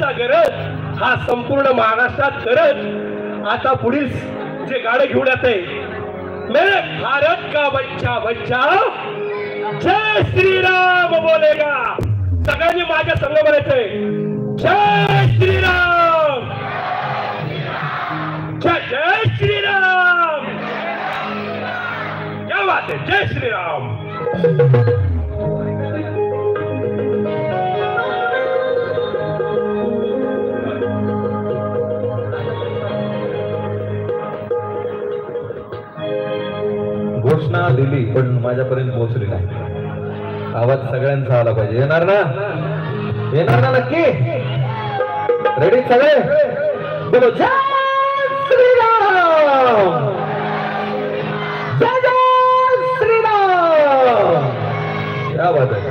सेवेचा गरज हा संपूर्ण महाराष्ट्रात गरज। आता पुढील जे गाणं घेऊन येते, मेरे भारत का बच्चा बच्चा जय श्रीराम बोलेगा। सगळ्यांनी माझ्या संग म्हणायचंय जय श्रीराम, जय जय श्रीराम। क्या बात है, जय श्रीराम। घोषणा दिली पण माझ्यापर्यंत पोहोचली नाही। आवाज सगळ्यांचा आला पाहिजे। येणार ना, येणार ना नक्की? रेडी सगळे? बोलो जय श्रीराम, जय जय श्रीराम। क्या बात है।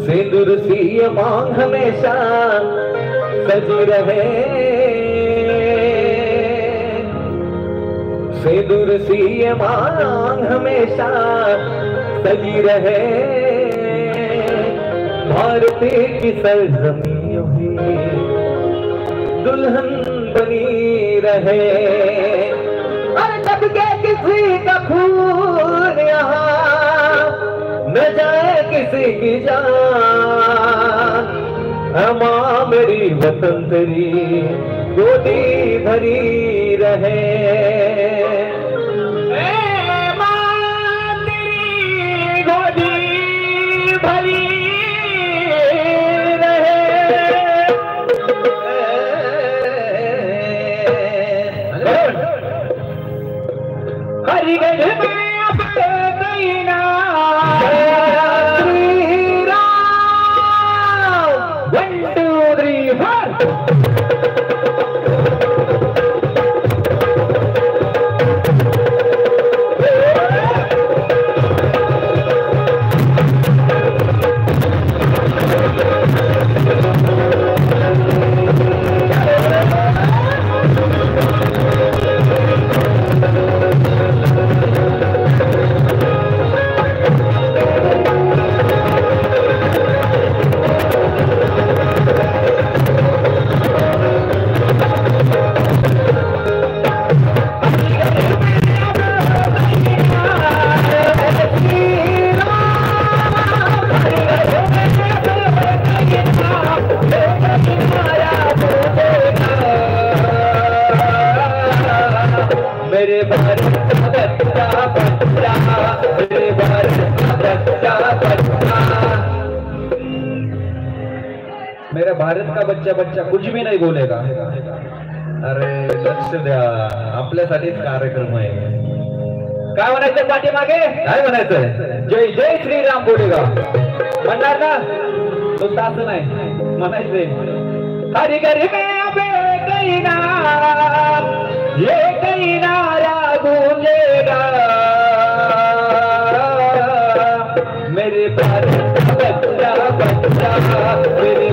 सिंदूर सी मांग हमेशा सजी रहे, सिंदूर सी मांग हमेशा सजी रहे। भारती की सरजमी हुई दुल्हन बनी रहे। और जब के किसी का खून यहाँ न जाए किसी की जान। माँ मेरी वतन तेरी गोदी भरी रहे। माँ तेरी गोदी भरी रहे। हरिगढ़ में अब कहीं ना मेरा भारत का बच्चा बच्चा कुछ भी नहीं बोलेगा। अरे लक्ष द्या, आपल्यासाठीच कार्यक्रम आहे। काय म्हणायचं पाठीमागे? काय म्हणायचं? जय जय श्रीराम बोलेगा म्हणणार ना? तो तास नाही म्हणायचंय हरी घरी में अब कहीं ना ये कहीं नारा गूंजेगा। मेरे भारत का बच्चा बच्चा, मेरे